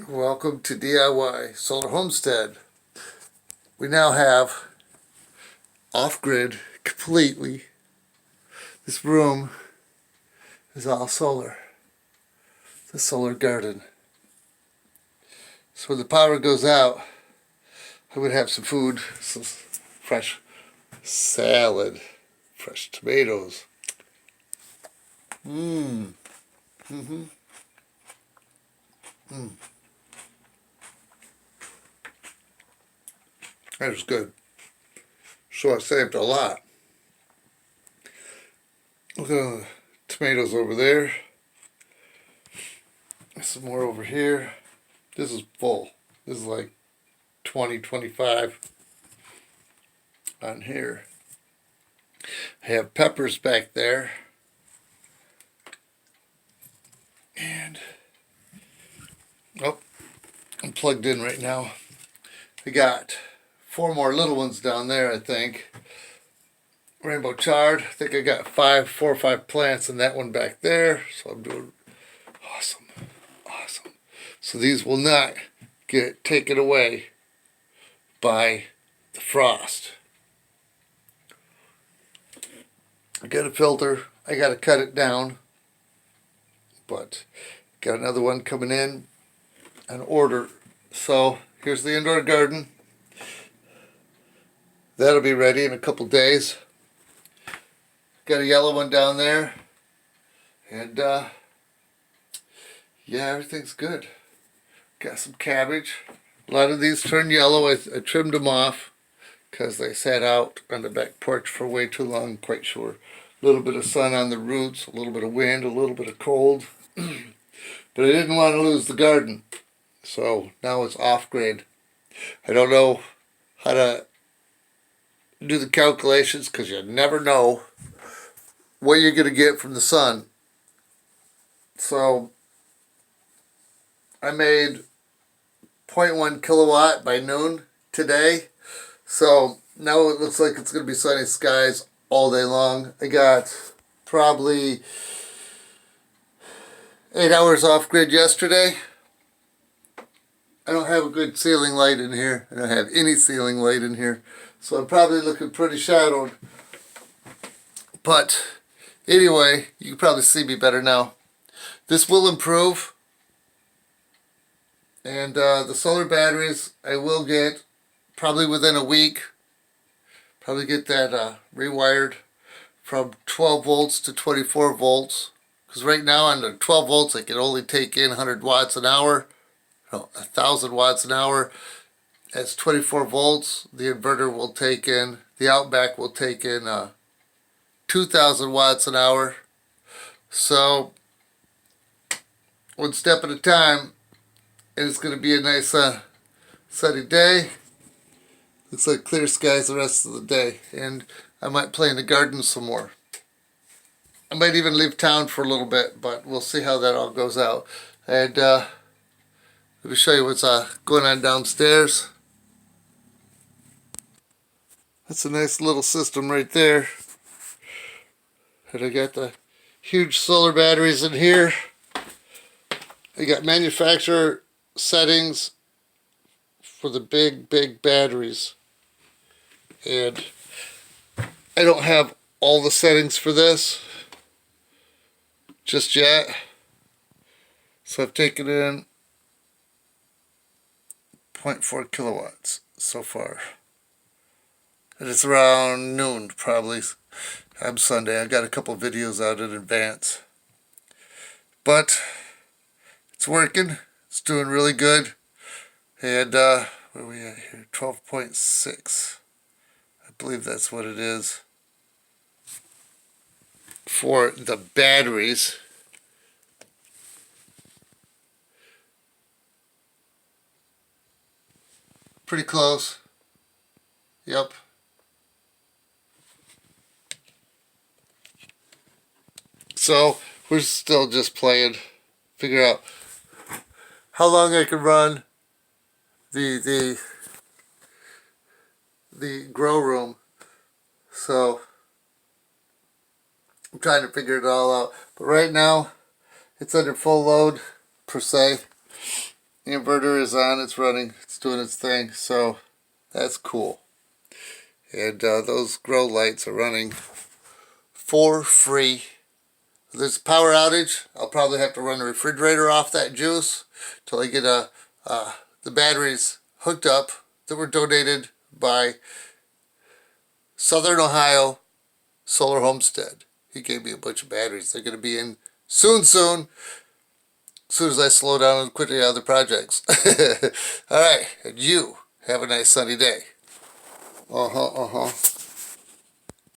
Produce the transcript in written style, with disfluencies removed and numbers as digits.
Welcome to DIY Solar Homestead. We now have off-grid completely. This room is all solar. It's a solar garden. So when the power goes out, I would have some food, some fresh salad, fresh tomatoes. Mmm. Mm-hmm. Mm. That was good. So I saved a lot. Look at the tomatoes over there. Some more over here. This is full. This is like 20, 25 on here. I have peppers back there. And, oh, I'm plugged in right now. I got 4 more little ones down there, I think. Rainbow chard. I think I got 4 or 5 plants in that one back there. So I'm doing awesome. Awesome. So these will not get taken away by the frost. I got a filter. I got to cut it down. But got another one coming in on order. So here's the indoor garden. That'll be ready in a couple days. Got a yellow one down there. And yeah, everything's good. Got some cabbage. A lot of these turned yellow. I trimmed them off because they sat out on the back porch for way too long, I'm quite sure. A little bit of sun on the roots, a little bit of wind, a little bit of cold. But I didn't want to lose the garden. So now it's off-grid. I don't know how to do the calculations because you never know what you're going to get from the sun. So I made 0.1 kilowatt by noon today. So now it looks like it's going to be sunny skies all day long. I got probably 8 hours off grid yesterday. I don't have a good ceiling light in here. I don't have any ceiling light in here. So I'm probably looking pretty shadowed. But anyway, you can probably see me better now. This will improve. And the solar batteries I will get probably within a week. Probably get that rewired from 12 volts to 24 volts. Because right now on the 12 volts I can only take in 100 watts an hour. No, 1,000 watts an hour. At 24 volts, the inverter will take in, the Outback will take in 2,000 watts an hour. So, one step at a time, and it's going to be a nice sunny day. Looks like clear skies the rest of the day, and I might play in the garden some more. I might even leave town for a little bit, but we'll see how that all goes out. And let me show you what's going on downstairs. That's a nice little system right there. And I got the huge solar batteries in here. I got manufacturer settings for the big batteries. And I don't have all the settings for this just yet. So I've taken in 0.4 kilowatts so far. And it's around noon probably on Sunday. I got a couple videos out in advance. But it's working. It's doing really good. And where are we at here? 12.6. I believe that's what it is. For the batteries. Pretty close. Yep. So we're still just playing, figure out how long I can run the grow room. So I'm trying to figure it all out. But right now it's under full load per se. The inverter is on, it's running, it's doing its thing, so that's cool. And those grow lights are running for free. If there's a power outage, I'll probably have to run the refrigerator off that juice till I get the batteries hooked up that were donated by Southern Ohio Solar Homestead. He gave me a bunch of batteries. They're going to be in soon. As soon as I slow down and quit the other projects. All right, and you have a nice sunny day.